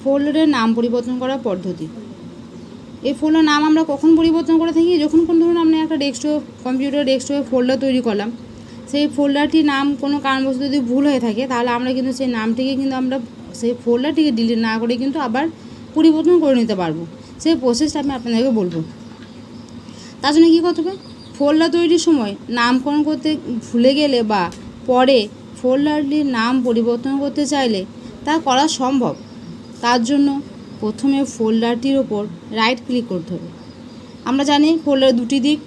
ফোল্ডারের নাম পরিবর্তন করার পদ্ধতি। এই ফোল্ডার নাম আমরা কখন পরিবর্তন করে থাকি, যখন কোন ধরুন আমরা একটা কম্পিউটার ডেস্কটপে ফোল্ডার তৈরি করলাম, সেই ফোল্ডারটির নাম কোনো কারণবশত যদি ভুল হয়ে থাকে, তাহলে আমরা কিন্তু সেই নামটিকে কিন্তু আমরা সেই ফোল্ডারটিকে ডিলিট না করে কিন্তু আবার পরিবর্তন করে নিতে পারবো। সেই প্রসেসটা আমি আপনাদেরকে বলবো। তার জন্য কী করতে হবে, ফোল্ডার তৈরির সময় নামকরণ করতে ভুলে গেলে বা পরে ফোল্ডারটির নাম পরিবর্তন করতে চাইলে তা করা সম্ভব। তার জন্য প্রথমে ফোল্ডারটির ওপর রাইট ক্লিক করতে হবে। আমরা জানি ফোল্ডারের দুটি দিক,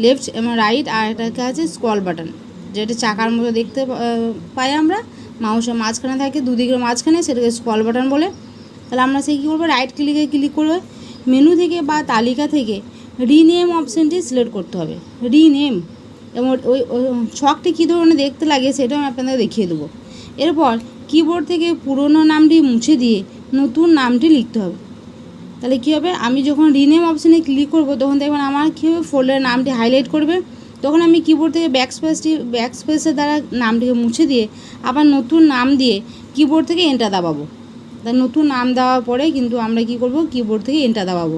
লেফট এবং রাইট, আর একটা আছে স্ক্রল বাটন, যেটা চাকার মতো দেখতে পাই আমরা, মাউসের মাঝখানে থাকে, দুদিকের মাঝখানে, সেটাকে স্ক্রল বাটন বলে। তাহলে আমরা সেই কী করবো, রাইট ক্লিক করে মেনু থেকে বা তালিকা থেকে রিনেম অপশানটি সিলেক্ট করতে হবে। রিনেম, এবং ওই ছকটি কী ধরনের দেখতে লাগে সেটাও আমি আপনাদের দেখিয়ে দেবো। এরপর কিবোর্ড থেকে পুরনো নামটি মুছে দিয়ে নতুন নামটি লিখতে হবে। তাহলে কী হবে, আমি যখন রিনেম অপশানে ক্লিক করব তখন দেখবেন আমার কী হবে, ফোল্ডারের নামটি হাইলাইট করবে। তখন আমি কিবোর্ড থেকে ব্যাকস্পেসের দ্বারা নামটিকে মুছে দিয়ে আবার নতুন নাম দিয়ে কিবোর্ড থেকে এন্টার দাবাবো। তাই নতুন নাম দেওয়ার পরে কিন্তু আমরা কী করব, কিবোর্ড থেকে এন্টার দাবাবো।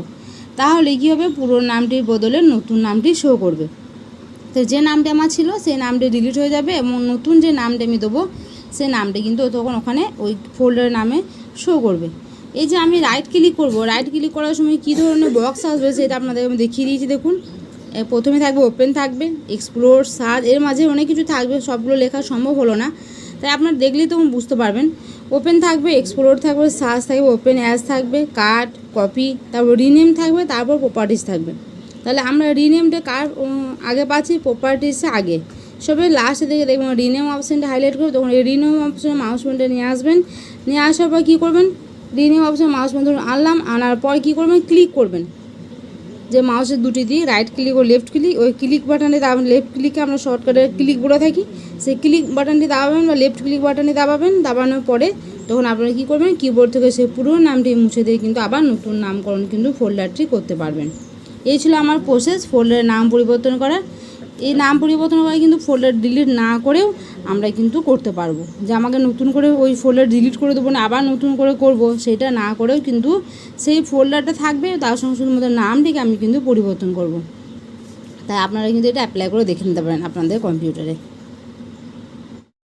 তাহলে কী হবে, পুরনো নামটির বদলে নতুন নামটি শো করবে। তো যে নামটি আমার ছিল সেই নামটি ডিলিট হয়ে যাবে, এবং নতুন যে নামটি আমি দেবো সেই নামটি কিন্তু তখন ওখানে ওই ফোল্ডারের নামে শো করবে। এই যে আমি রাইট ক্লিক করব, রাইট ক্লিক করার সময় কী ধরনের বক্স আসবে সেটা আপনাদের আমি দেখিয়ে দিয়েছি। দেখুন, প্রথমে থাকবে ওপেন, থাকবে এক্সপ্লোর, সার্চ, এর মাঝে অনেক কিছু থাকবে, সবগুলো লেখা সম্ভব হলো না, তাই আপনার দেখলেই তখন বুঝতে পারবেন। ওপেন থাকবে, এক্সপ্লোর থাকবে, সার্চ থাকবে, ওপেন অ্যাজ থাকবে, কাট, কপি, তারপর রিনেম থাকবে, তারপর প্রপার্টিস থাকবে। তাহলে আমরা রিনেমটা কার আগে পাচ্ছি, প্রপার্টিসে আগে, সবে লাস্টে দেখে দেখবেন রিনেম অপশানটা হাইলাইট করবে। তখন এই রিনেম অপশানে মাউস পয়েন্টটা নিয়ে আসবেন, নিয়ে আসার পর কী করবেন, রিনেম অপশানে মাউস পয়েন্ট ধরুন আনলাম, আনার পর কী করবেন, ক্লিক করবেন। যে মাউসের দুটি দিক রাইট ক্লিক ও লেফট ক্লিক, ওই ক্লিক বাটনে দাবাবেন। লেফট ক্লিকে আমরা শর্টকাটে ক্লিক বলে থাকি, সেই ক্লিক বাটনটি দাবাবেন বা লেফট ক্লিক বাটনটি দাবাবেন। দাবানোর পরে তখন আপনারা কী করবেন, কিবোর্ড থেকে সেই পুরো নামটি মুছে দিয়ে কিন্তু আবার নতুন নামকরণ কিন্তু ফোল্ডারটি করতে পারবেন। এই ছিল আমার প্রসেস ফোল্ডারের নাম পরিবর্তন করার। এই নাম পরিবর্তন করে কিন্তু ফোল্ডার ডিলিট না করেও আমরা কিন্তু করতে পারবো, যে আমাকে নতুন করে ওই ফোল্ডার ডিলিট করে দেবো না, আবার নতুন করে করব, সেটা না করেও কিন্তু সেই ফোল্ডারটা থাকবে, তার সঙ্গে শুধুমাত্র নামটিকে আমি কিন্তু পরিবর্তন করব। তাই আপনারা কিন্তু এটা অ্যাপ্লাই করে দেখে নিতে পারেন আপনাদের কম্পিউটারে।